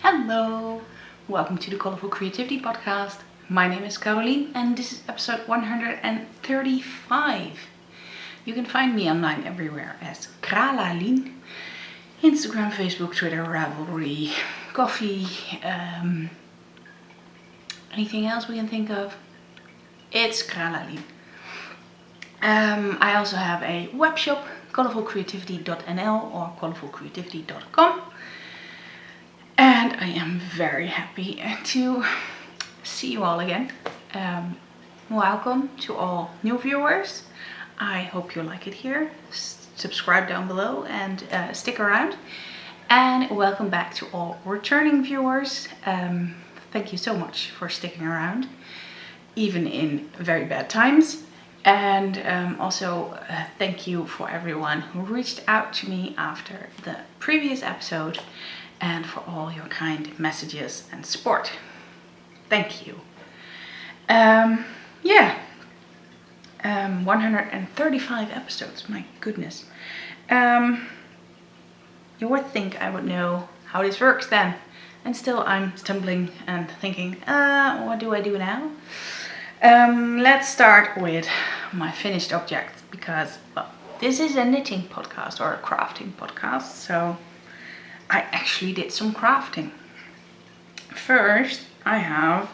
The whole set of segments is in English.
Hello! Welcome to the Colourful Creativity podcast. My name is Carolien and this is episode 135. You can find me online everywhere as Crealien. Instagram, Facebook, Twitter, Ravelry, Coffee, anything else we can think of. It's Crealien. I also have a web shop, colourfulcreativity.nl or colourfulcreativity.com. And I am very happy to see you all again. Welcome to all new viewers. I hope you like it here. Subscribe down below and stick around. And welcome back to all returning viewers. Thank you so much for sticking around, even in very bad times. And also thank you for everyone who reached out to me after the previous episode. And for all your kind messages and support. Thank you. 135 episodes, my goodness. You would think I would know how this works then. And still I'm stumbling and thinking, what do I do now? Let's start with my finished object because, well, this is a knitting podcast or a crafting podcast, so I actually did some crafting. First, I have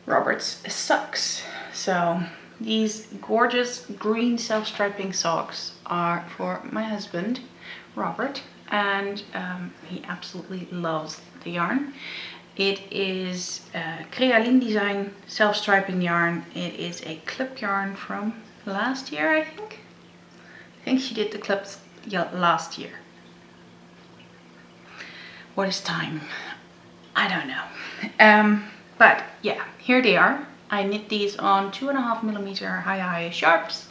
Robert's socks. So these gorgeous green self-striping socks are for my husband, Robert, and he absolutely loves the yarn. It is Crealien Design self-striping yarn. It is a clip yarn from last year, I think. I think she did the clips last year. What is time? I don't know. But yeah, here they are. I knit these on 2.5mm high sharps,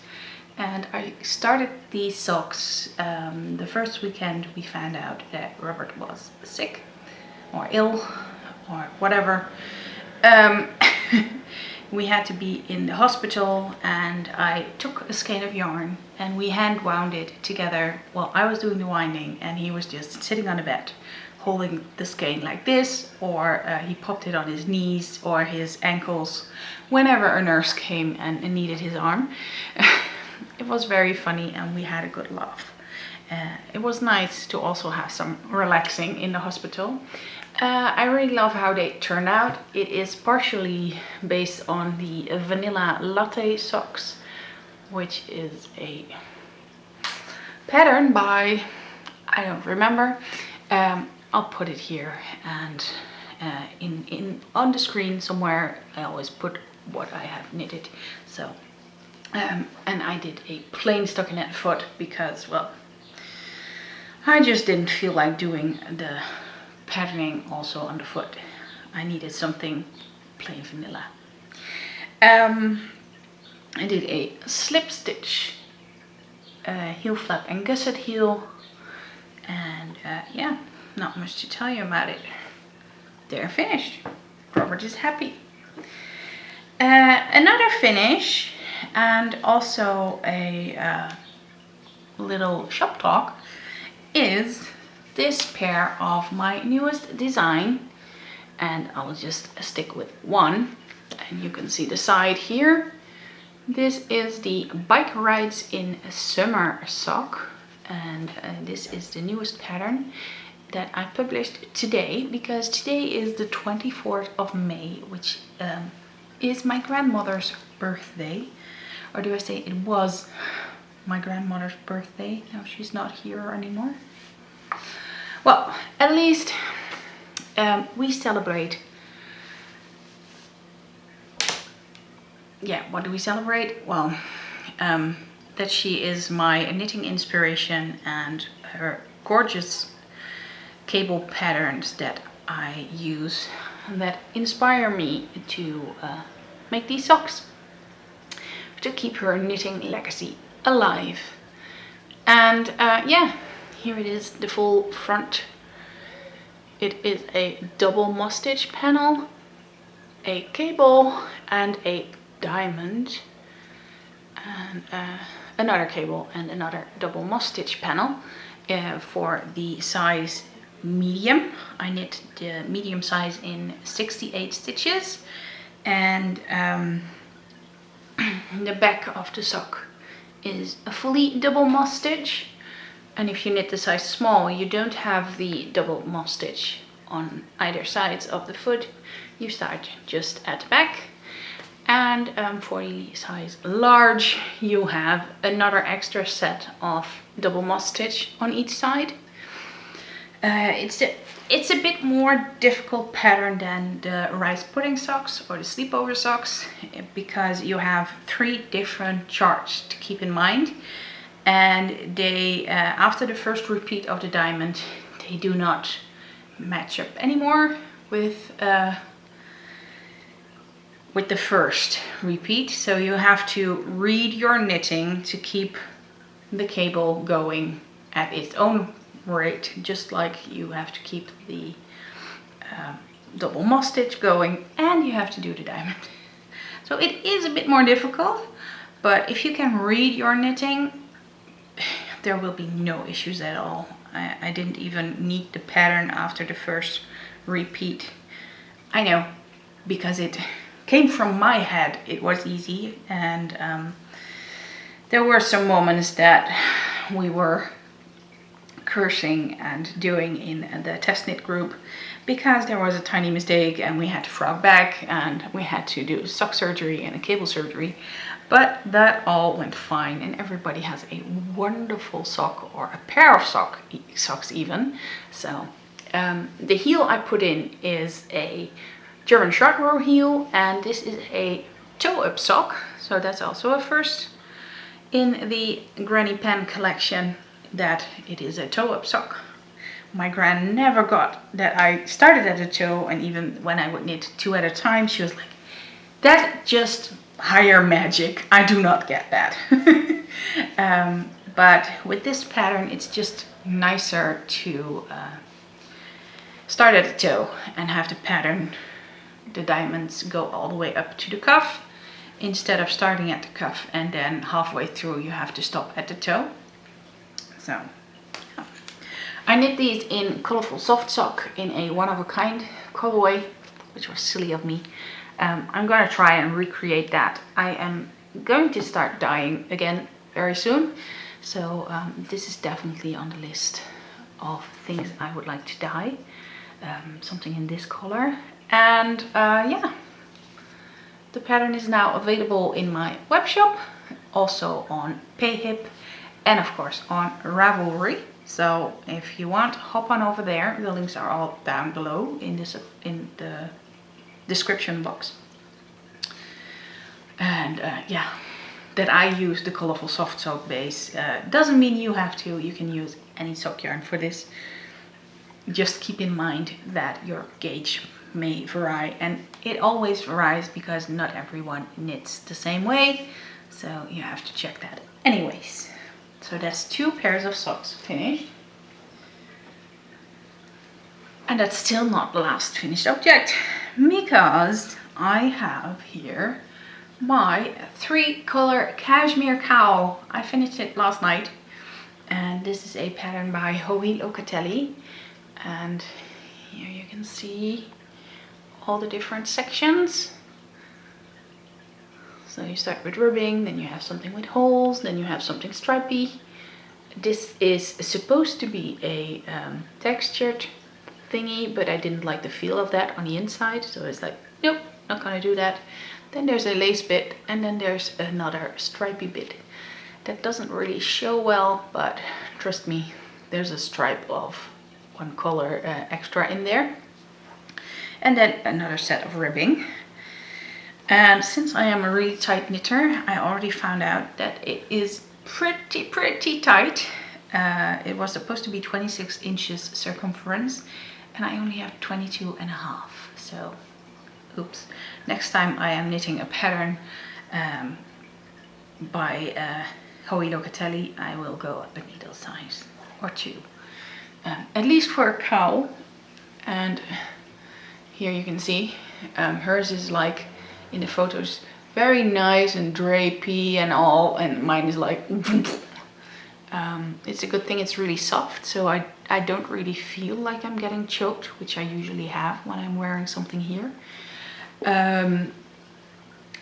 and I started these socks the first weekend we found out that Robert was sick or ill or whatever. We had to be in the hospital, and I took a skein of yarn and we hand wound it together. Well, I was doing the winding and he was just sitting on the bed holding the skein like this, or he popped it on his knees or his ankles whenever a nurse came and needed his arm. It was very funny and we had a good laugh. It was nice to also have some relaxing in the hospital. I really love how they turned out. It is partially based on the vanilla Latte socks, which is a pattern by, I don't remember. I'll put it here, and on the screen somewhere I always put what I have knitted. So and I did a plain stockinette foot because, well, I just didn't feel like doing the patterning also on the foot. I needed something plain vanilla. I did a slip stitch heel flap and gusset heel, and yeah, not much to tell you about it. They're finished. Robert is happy. Another finish, and also a little shop talk, is this pair of my newest design, and I'll just stick with one, and you can see the side here. This is the Bike Rides in Summer sock, and this is the newest pattern that I published today, because today is the 24th of May, which is my grandmother's birthday. Or do I say it was my grandmother's birthday? No, she's not here anymore. Well, at least we celebrate. Yeah, what do we celebrate? Well, that she is my knitting inspiration, and her gorgeous cable patterns that I use that inspire me to make these socks, to keep her knitting legacy alive. And yeah, here it is, the full front. It is a double moss stitch panel, a cable and a diamond, and another cable and another double moss stitch panel for the size medium. I knit the medium size in 68 stitches, and the back of the sock is a fully double moss stitch. And if you knit the size small, you don't have the double moss stitch on either sides of the foot. You start just at the back. And for the size large, you have another extra set of double moss stitch on each side. It's a bit more difficult pattern than the rice pudding socks or the sleepover socks, because you have 3 different charts to keep in mind, and they after the first repeat of the diamond, they do not match up anymore with the first repeat. So you have to read your knitting to keep the cable going at its own rate, just like you have to keep the double moss stitch going, and you have to do the diamond. So it is a bit more difficult, but if you can read your knitting, there will be no issues at all. I didn't even need the pattern after the first repeat. I know, because it came from my head, it was easy, and there were some moments that we were cursing and doing in the test knit group, because there was a tiny mistake and we had to frog back and we had to do sock surgery and a cable surgery, but that all went fine, and everybody has a wonderful sock, or a pair of socks even. So the heel I put in is a German short row heel, and this is a toe up sock, so that's also a first in the Granny Pen collection, that it is a toe up sock. My gran never got that I started at the toe, and even when I would knit 2 at a time, she was like, "That's just higher magic, I do not get that." But with this pattern, it's just nicer to start at the toe and have the pattern, the diamonds, go all the way up to the cuff, instead of starting at the cuff and then halfway through you have to stop at the toe. So yeah. I knit these in Colourful Soft Sock in a one-of-a-kind colorway, which was silly of me. I'm going to try and recreate that. I am going to start dyeing again very soon, so this is definitely on the list of things I would like to dye. Something in this color. And yeah, the pattern is now available in my web shop, also on Payhip, and of course on Ravelry. So if you want, hop on over there. The links are all down below in the description box. And yeah, that I use the Colourful Soft Sock base doesn't mean you have to. You can use any sock yarn for this. Just keep in mind that your gauge may vary, and it always varies because not everyone knits the same way, so you have to check that. Anyways, so that's 2 pairs of socks finished, and that's still not the last finished object, because I have here my 3-color cashmere cowl. I finished it last night, and this is a pattern by Locatelli, and here you can see all the different sections. So you start with ribbing, then you have something with holes, then you have something stripy. This is supposed to be a textured thingy, but I didn't like the feel of that on the inside, so it's like, nope, not gonna do that. Then there's a lace bit, and then there's another stripy bit that doesn't really show well, but trust me, there's a stripe of 1 color extra in there. And then another set of ribbing. And since I am a really tight knitter, I already found out that it is pretty tight. It was supposed to be 26 inches circumference, and I only have 22.5. So, oops. Next time I am knitting a pattern by Locatelli, I will go up a needle size or 2. At least for a cowl. And here you can see hers is like in the photos very nice and drapey and all, and mine is like It's a good thing it's really soft, so I don't really feel like I'm getting choked, which I usually have when I'm wearing something here. And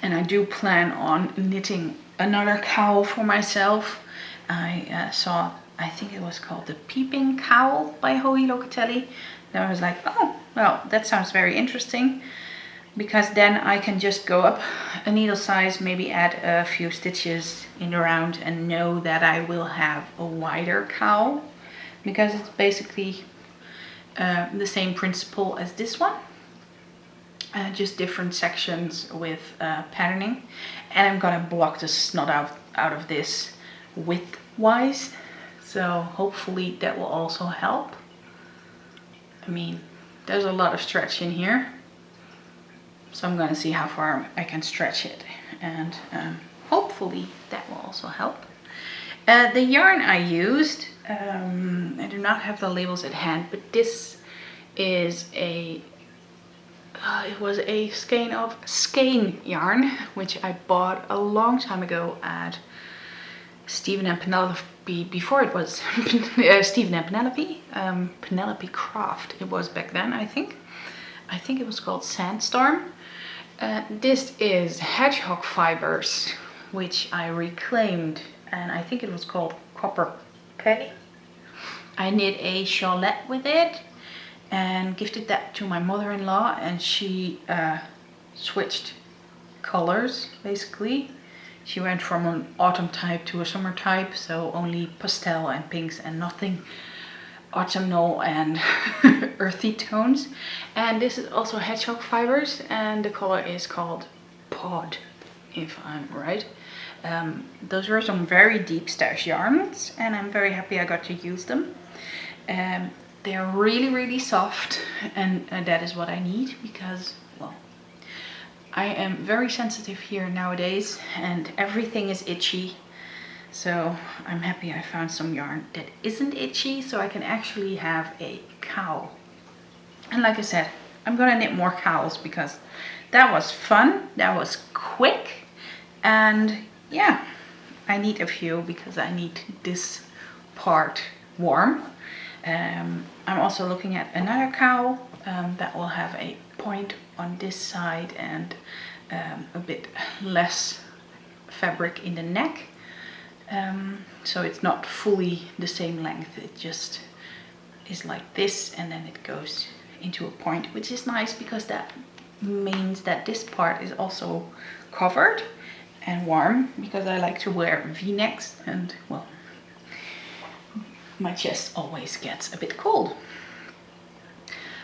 I do plan on knitting another cowl for myself. I saw, I think it was called the Peeping Cowl by Locatelli. Then I was like, oh, well, that sounds very interesting. Because then I can just go up a needle size, maybe add a few stitches in the round and know that I will have a wider cowl. Because it's basically the same principle as this one. Just different sections with patterning. And I'm gonna block the snot out of this width-wise. So hopefully that will also help. I mean, there's a lot of stretch in here. So I'm gonna see how far I can stretch it. And hopefully that will also help. The yarn I used, I do not have the labels at hand, but this is it was a skein of Skein yarn, which I bought a long time ago at Stephen and Penelope, before it was Stephen and Penelope, Penelope Craft it was back then, I think. I think it was called Sandstorm. This is Hedgehog fibers, which I reclaimed, and I think it was called Copper Penny. I knit a shawlette with it and gifted that to my mother-in-law, and she switched colors basically. She went from an autumn type to a summer type, so only pastel and pinks and nothing autumnal and earthy tones. And this is also Hedgehog fibers, and the color is called Pod, if I'm right. Those were some very deep stash yarns, and I'm very happy I got to use them. They're really, really soft, and that is what I need because, well, I am very sensitive here nowadays and everything is itchy. So I'm happy I found some yarn that isn't itchy, so I can actually have a cowl. And like I said, I'm gonna knit more cowls because that was fun, that was quick, and yeah, I need a few because I need this part warm. I'm also looking at another cowl that will have a point on this side and a bit less fabric in the neck. So it's not fully the same length, it just is like this, and then it goes into a point, which is nice because that means that this part is also covered and warm, because I like to wear v-necks and, well, my chest always gets a bit cold.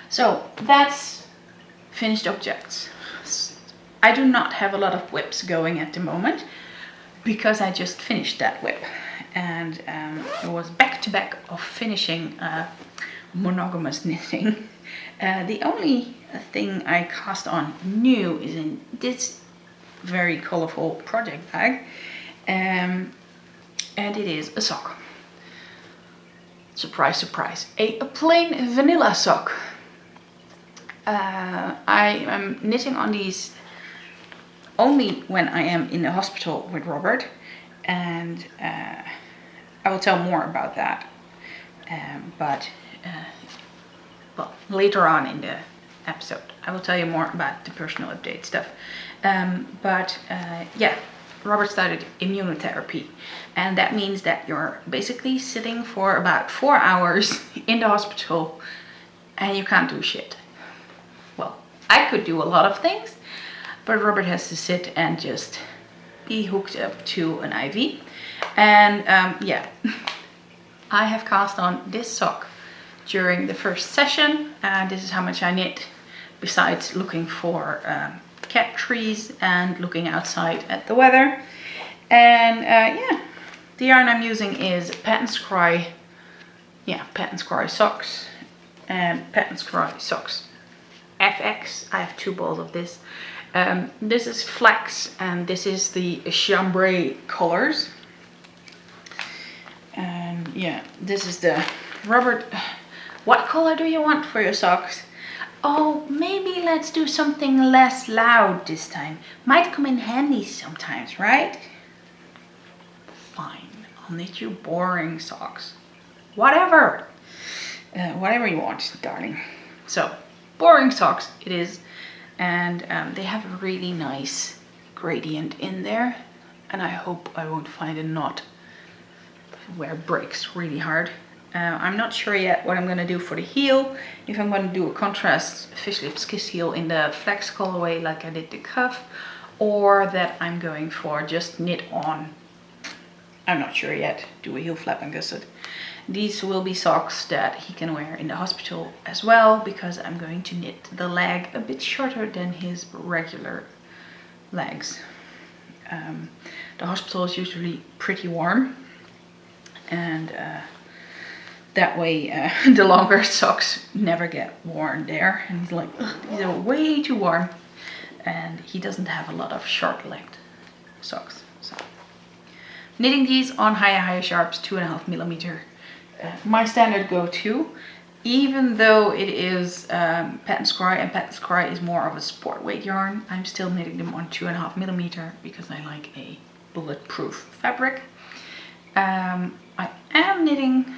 So that's finished objects. I do not have a lot of whips going at the moment because I just finished that whip, and it was back to back of finishing monogamous knitting. The only thing I cast on new is in this very colorful project bag, and it is a sock. Surprise, surprise, a plain vanilla sock. I am knitting on these only when I am in the hospital with Robert, and I will tell more about that, well, later on in the episode I will tell you more about the personal update stuff. Yeah, Robert started immunotherapy, and that means that you're basically sitting for about 4 hours in the hospital and you can't do shit. Well, I could do a lot of things, but Robert has to sit and just be hooked up to an IV. And yeah, I have cast on this sock during the first session, and this is how much I knit, besides looking for cat trees and looking outside at the weather. And yeah, the yarn I'm using is Paton's Kroy, Paton's Kroy socks, and Paton's Kroy socks FX. I have 2 balls of this. This is flax, and this is the chambray colors. And yeah, this is the Robert. What color do you want for your socks? Oh, maybe let's do something less loud this time. Might come in handy sometimes, right? Fine, I'll knit you boring socks. Whatever. Whatever you want, darling. So, boring socks it is. And they have a really nice gradient in there. And I hope I won't find a knot where it breaks really hard. I'm not sure yet what I'm going to do for the heel. If I'm going to do a contrast fish lips kiss heel in the flex colorway like I did the cuff. Or that I'm going for just knit on. I'm not sure yet. Do a heel flap and gusset. These will be socks that he can wear in the hospital as well. Because I'm going to knit the leg a bit shorter than his regular legs. The hospital is usually pretty warm. And that way the longer socks never get worn there. And he's like, these are way too warm. And he doesn't have a lot of short-legged socks. So knitting these on higher sharps, 2.5mm. My standard go-to, even though it is Paton Kroy, and Paton Kroy is more of a sport weight yarn, I'm still knitting them on 2.5mm because I like a bulletproof fabric. I am knitting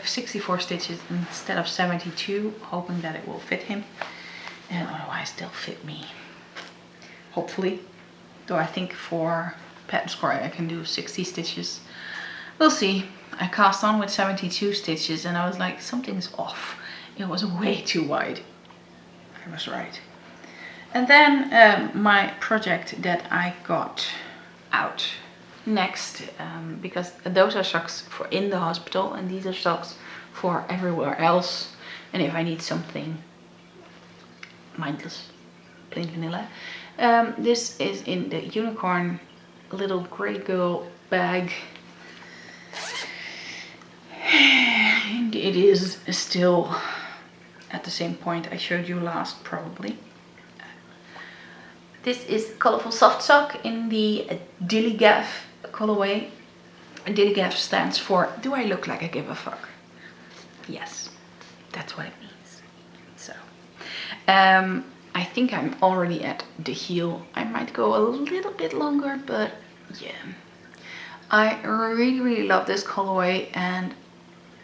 64 stitches instead of 72, hoping that it will fit him, and otherwise they'll fit me. Hopefully, though I think for Paton Kroy I can do 60 stitches. We'll see. I cast on with 72 stitches and I was like, something's off. It was way too wide. I was right. And then my project that I got out next, because those are socks for in the hospital and these are socks for everywhere else. And if I need something mindless, plain vanilla. This is in the unicorn little grey girl bag. And it is still at the same point I showed you last, probably. This is Colourful Soft Sock in the Dilligaf colorway. Dilligaf stands for, do I look like I give a fuck? Yes, that's what it means. So, I think I'm already at the heel. I might go a little bit longer, but yeah. I really love this colorway and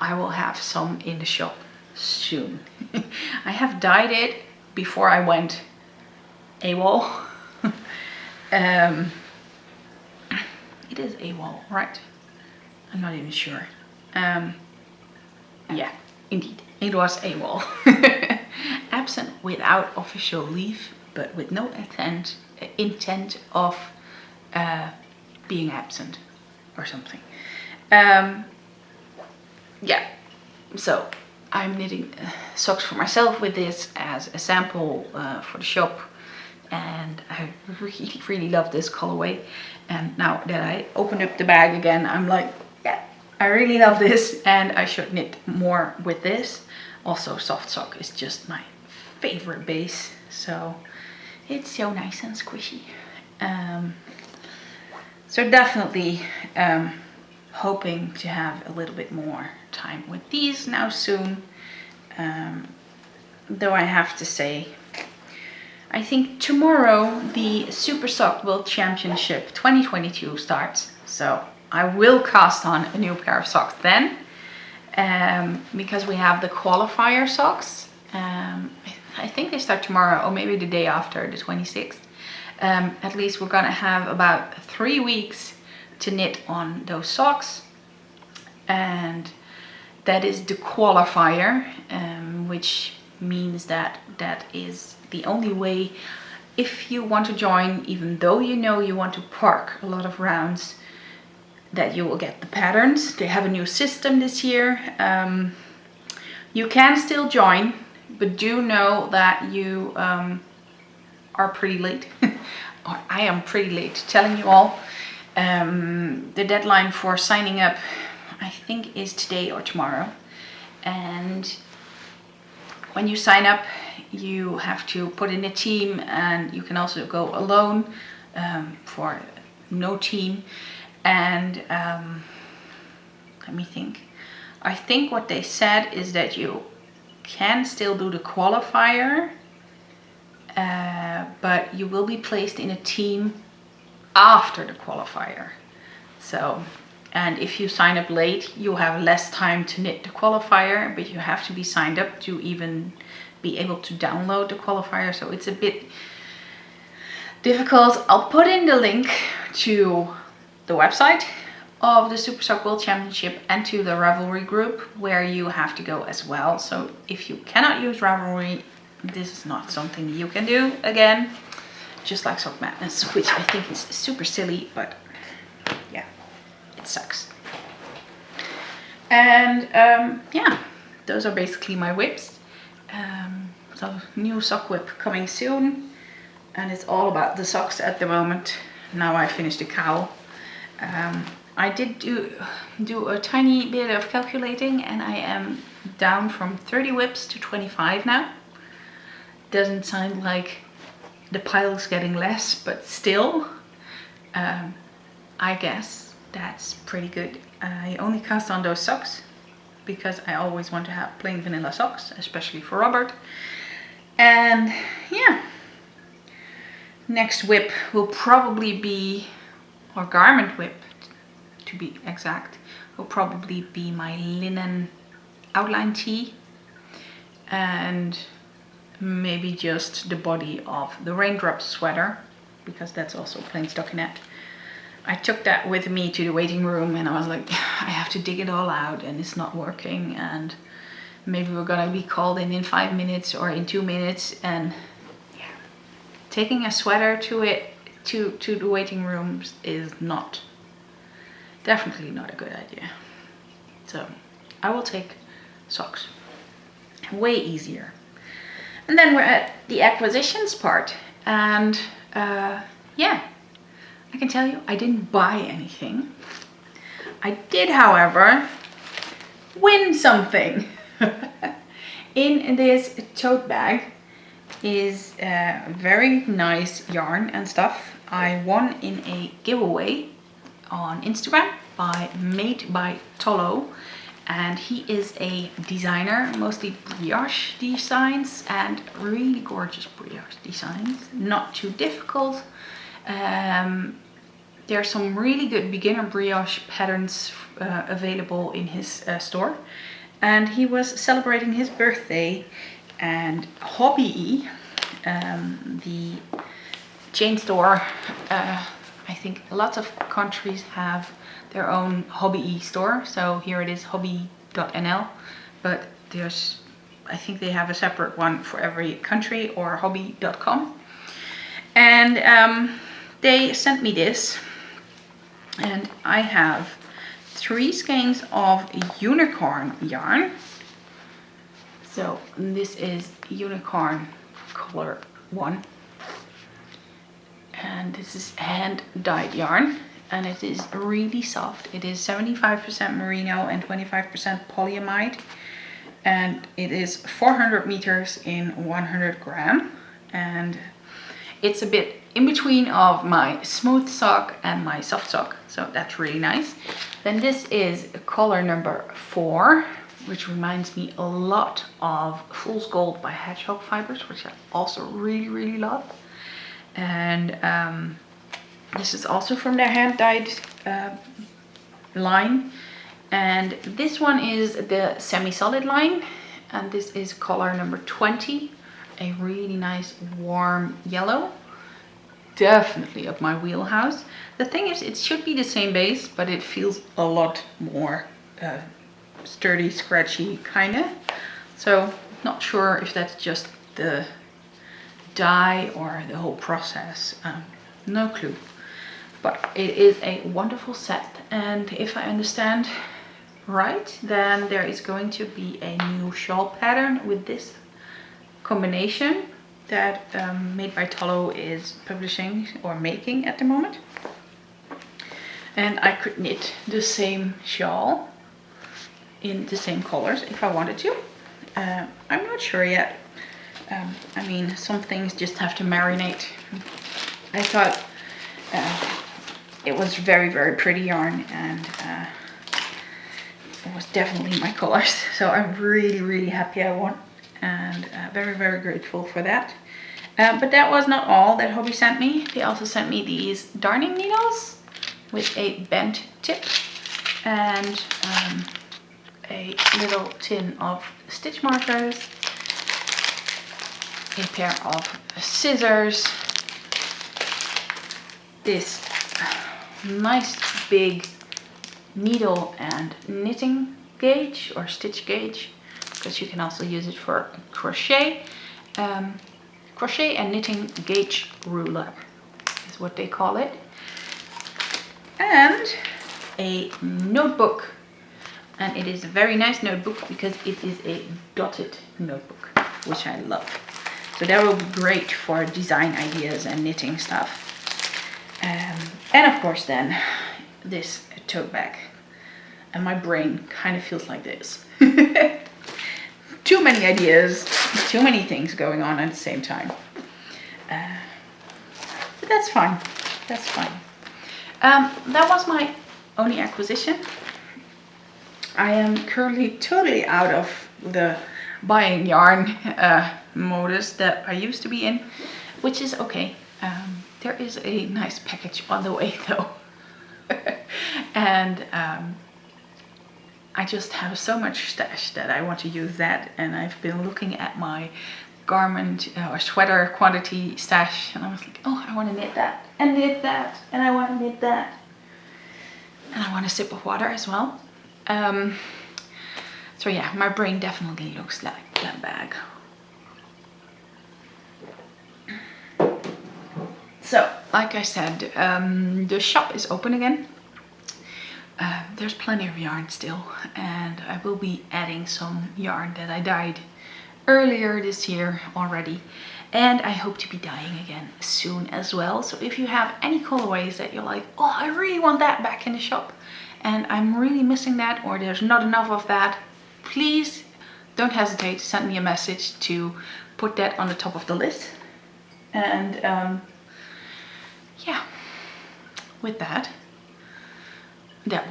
I will have some in the shop soon. I have dyed it before I went AWOL. It is AWOL, right? I'm not even sure. Yeah, indeed, it was AWOL. Absent without official leave, but with no intent of being absent or something. Yeah, so I'm knitting socks for myself with this as a sample for the shop, and I really love this colorway. And now that I opened up the bag again, I'm like, yeah, I really love this and I should knit more with this. Also, soft sock is just my favorite base, so it's so nice and squishy. So definitely hoping to have a little bit more time with these now soon. Though I have to say, I think tomorrow the Super Sock World Championship 2022 starts. So I will cast on a new pair of socks then. Because we have the qualifier socks. I think they start tomorrow or maybe the day after, the 26th. At least we're gonna have about 3 weeks to knit on those socks. And that is the qualifier, which means that that is the only way if you want to join, even though you know you want to park a lot of rounds, that you will get the patterns. They have a new system this year. You can still join, but do know that you are pretty late. Or I am pretty late telling you all. The deadline for signing up, I think, is today or tomorrow. And when you sign up, you have to put in a team, and you can also go alone for no team. And let me think. I think what they said is that you can still do the qualifier, but you will be placed in a team after the qualifier. So And if you sign up late, you have less time to knit the qualifier, but you have to be signed up to even be able to download the qualifier. So it's a bit difficult. I'll put in the link to the website of the Super Sock World Championship and to the Ravelry group where you have to go as well. So if you cannot use Ravelry, this is not something you can do again. Just like Sock Madness, which I think is super silly, but yeah, it sucks. And yeah, those are basically my whips. So new sock whip coming soon, and it's all about the socks at the moment. Now I finished the cowl. I did do a tiny bit of calculating, and I am down from 30 whips to 25 now. Doesn't sound like the pile is getting less, but still, I guess that's pretty good. I only cast on those socks because I always want to have plain vanilla socks, especially for Robert. And yeah, next whip will probably be, or garment whip to be exact, will probably be my linen outline tee, and maybe just the body of the raindrop sweater, because that's also plain stockinette. I took that with me to the waiting room and I was like, I have to dig it all out and it's not working, and maybe we're gonna be called in 5 minutes or in 2 minutes, and yeah, taking a sweater to the waiting rooms is definitely not a good idea. So I will take socks, way easier. And then we're at the acquisitions part, and yeah, I can tell you I didn't buy anything. I did, however, win something. In this tote bag is very nice yarn and stuff. I won in a giveaway on Instagram made by Tolo, and he is a designer, mostly brioche designs, and really gorgeous brioche designs, not too difficult. There are some really good beginner brioche patterns available in his store, and he was celebrating his birthday, and Hobby, the chain store, I think lots of countries have their own Hobby store. So here it is, hobby.nl, but I think they have a separate one for every country, or hobby.com. And they sent me this, and I have 3 skeins of unicorn yarn. So this is unicorn color 1. And this is hand dyed yarn, and it is really soft. It is 75% merino and 25% polyamide, and it is 400 meters in 100 gram, and it's a bit in between of my smooth sock and my soft sock, so that's really nice. Then this is color number 4, which reminds me a lot of Fool's Gold by Hedgehog Fibres, which I also really love. And this is also from their hand dyed line, and this one is the semi-solid line, and this is color number 20, a really nice warm yellow, definitely up my wheelhouse. The thing is, it should be the same base, but it feels a lot more sturdy, scratchy kinda, so not sure if that's just the dye or the whole process, no clue. But it is a wonderful set, and if I understand right, then there is going to be a new shawl pattern with this combination that Made by Tolo is publishing or making at the moment. And I could knit the same shawl in the same colors if I wanted to. I'm not sure yet. I mean, some things just have to marinate. I thought it was very pretty yarn, and it was definitely my colors, so I'm really happy I won, and very grateful for that. But that was not all that Hobby sent me. They also sent me these darning needles with a bent tip, and a little tin of stitch markers, a pair of scissors, this nice big needle and knitting gauge or stitch gauge, because you can also use it for crochet. Crochet and knitting gauge ruler is what they call it. And a notebook, and it is a very nice notebook because it is a dotted notebook, which I love. So that will be great for design ideas and knitting stuff. And of course then this tote bag. And my brain kind of feels like this. Too many ideas, too many things going on at the same time. But that's fine, that's fine. That was my only acquisition. I am currently totally out of the buying yarn modus that I used to be in, which is okay. There is a nice package on the way though. And I just have so much stash that I want to use that, and I've been looking at my garment or sweater quantity stash, and I was like, oh, I want to knit that and knit that, and I want to knit that, and I want a sip of water as well. So yeah, my brain definitely looks like that bag. So like I said, the shop is open again. There's plenty of yarn still, and I will be adding some yarn that I dyed earlier this year already, and I hope to be dyeing again soon as well. So if you have any colorways that you're like, oh, I really want that back in the shop and I'm really missing that, or there's not enough of that, please don't hesitate to send me a message to put that on the top of the list. And yeah, with that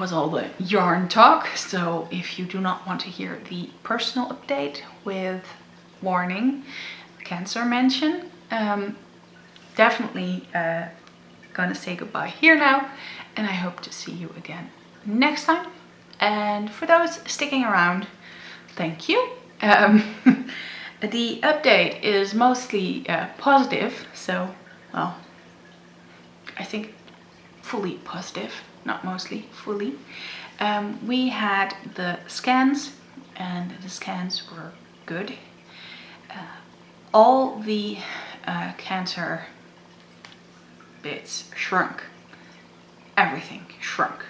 was all the yarn talk. So if you do not want to hear the personal update with warning, Cancer mention, definitely gonna say goodbye here now, and I hope to see you again next time. And for those sticking around, thank you. The update is mostly positive, so, well, I think fully positive, not mostly, fully. We had the scans, and the scans were good. All the cancer bits shrunk. Everything shrunk.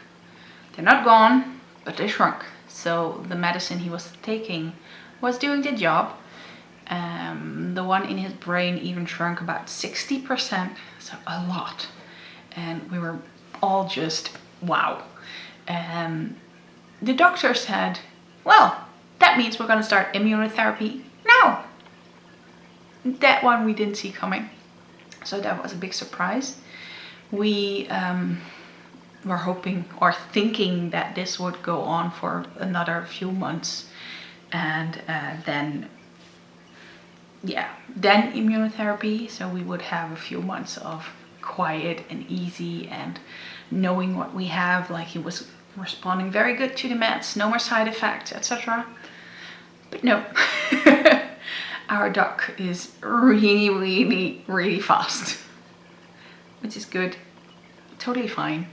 They're not gone, but they shrunk. So the medicine he was taking was doing the job. The one in his brain even shrunk about 60%, so a lot. And we were all just, wow. The doctor said, well, that means we're going to start immunotherapy now. That one we didn't see coming. So that was a big surprise. We were hoping or thinking that this would go on for another few months. And then immunotherapy. So we would have a few months of quiet and easy and knowing what we have. Like, he was responding very good to the meds, no more side effects, etc. But no. Our doc is really fast, which is good, totally fine.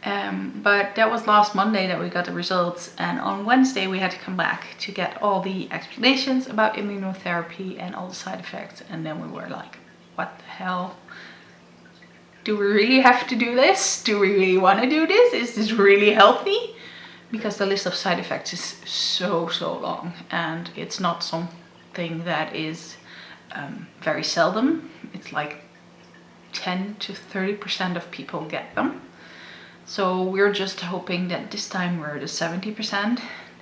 But that was last Monday that we got the results, and on Wednesday we had to come back to get all the explanations about immunotherapy and all the side effects, and then we were like, what the hell? Do we really have to do this? Do we really want to do this? Is this really healthy? Because the list of side effects is so long, and it's not something that is very seldom. It's like 10 to 30% of people get them. So we're just hoping that this time we're the 70%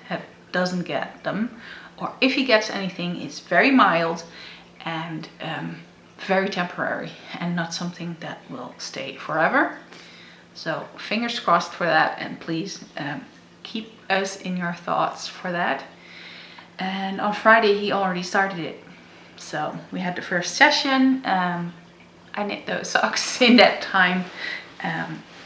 that doesn't get them, or if he gets anything, it's very mild and very temporary and not something that will stay forever. So fingers crossed for that, and please keep us in your thoughts for that. And on Friday he already started it, so we had the first session. I knit those socks in that time.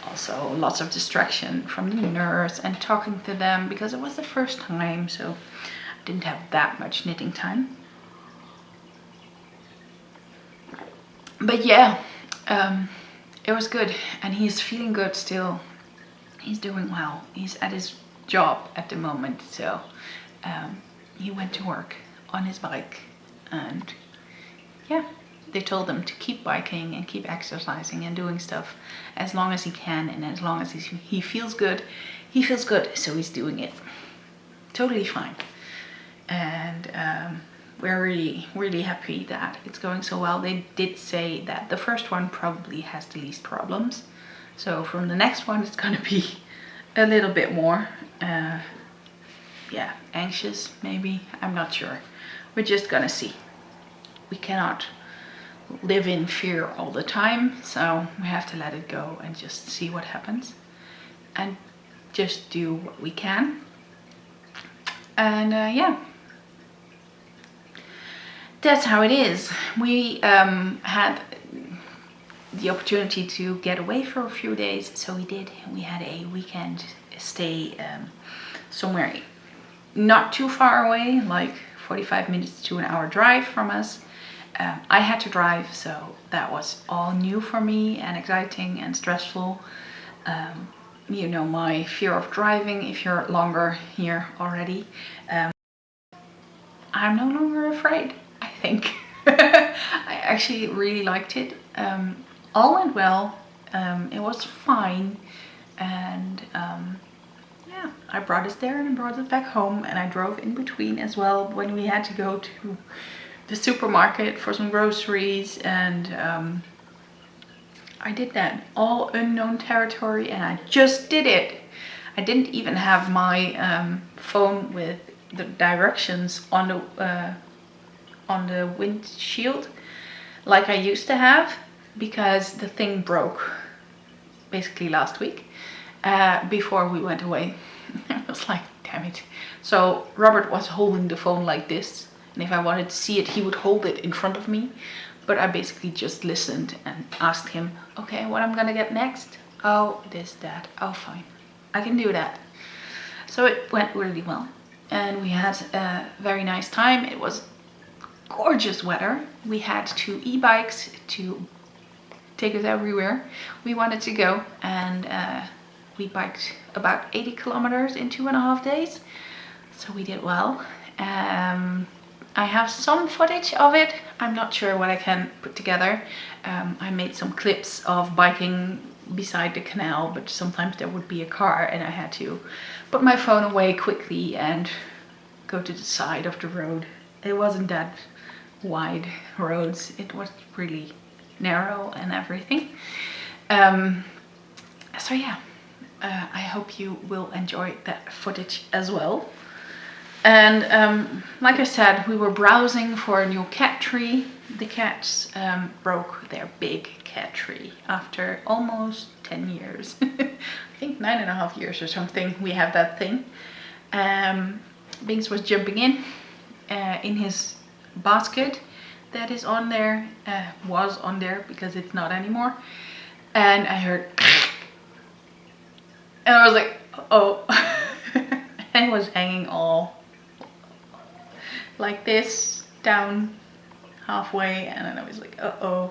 also lots of distraction from the nurse and talking to them because it was the first time, so I didn't have that much knitting time. But yeah, it was good, and he's feeling good still. He's doing well. He's at his job at the moment, so he went to work on his bike, and yeah, they told him to keep biking and keep exercising and doing stuff as long as he can, and as long as he feels good, so he's doing it totally fine. And we're really happy that it's going so well. They did say that the first one probably has the least problems, so from the next one it's gonna be a little bit more yeah, anxious maybe, I'm not sure. We're just gonna see. We cannot live in fear all the time, so we have to let it go and just see what happens and just do what we can. And yeah, that's how it is. We had the opportunity to get away for a few days, so we did. We had a weekend stay somewhere not too far away, like 45 minutes to an hour drive from us. I had to drive, so that was all new for me and exciting and stressful. You know, my fear of driving, if you're longer here already. I'm no longer afraid, I think. I actually really liked it. All went well. It was fine. And yeah, I brought us there and I brought it back home, and I drove in between as well when we had to go to the supermarket for some groceries, and I did that. All unknown territory, and I just did it. I didn't even have my phone with the directions on the windshield like I used to have, because the thing broke basically last week before we went away. I was like, damn it. So Robert was holding the phone like this, and if I wanted to see it, he would hold it in front of me. But I basically just listened and asked him, okay, what I'm gonna get next? Oh, this, that. Oh, fine, I can do that. So it went really well, and we had a very nice time. It was gorgeous weather. We had 2 e-bikes to take us everywhere we wanted to go, and we biked about 80 kilometers in 2.5 days, so we did well. I have some footage of it. I'm not sure what I can put together. I made some clips of biking beside the canal, but sometimes there would be a car and I had to put my phone away quickly and go to the side of the road. It wasn't that wide roads, it was really narrow and everything. So yeah, I hope you will enjoy that footage as well. And like I said, we were browsing for a new cat tree. The cats broke their big cat tree after almost 10 years. I think 9.5 years or something we have that thing. Binks was jumping in his basket that is on there, was on there because it's not anymore. And I heard and I was like, oh. And it was hanging all like this down halfway, and then I was like, uh-oh.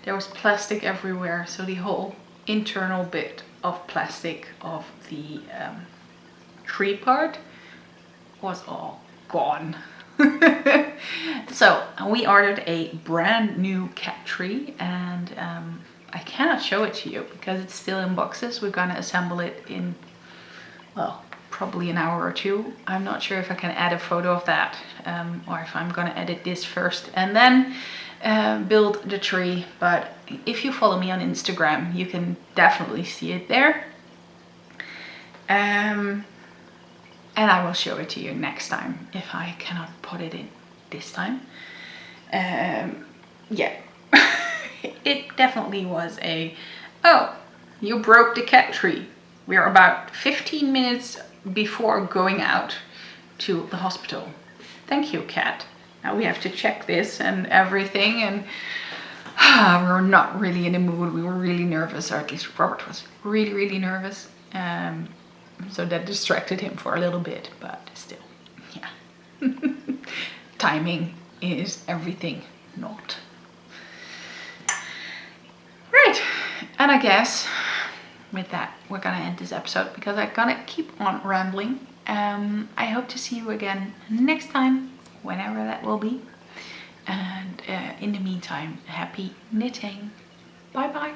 There was plastic everywhere, so the whole internal bit of plastic of the tree part was all gone. So we ordered a brand new cat tree, and I cannot show it to you because it's still in boxes. We're gonna assemble it in, well, probably an hour or 2. I'm not sure if I can add a photo of that, or if I'm gonna edit this first and then build the tree. But if you follow me on Instagram, you can definitely see it there. And I will show it to you next time if I cannot put it in this time. Yeah, it definitely was a, oh, you broke the cat tree. We're about 15 minutes before going out to the hospital. Thank you, cat. Now we have to check this and everything, and we were not really in the mood. We were really nervous, or at least Robert was really nervous. So that distracted him for a little bit, but still, yeah. Timing is everything, not. Right, and I guess with that we're gonna end this episode because I'm gonna keep on rambling. I hope to see you again next time, whenever that will be. And in the meantime, happy knitting. Bye bye.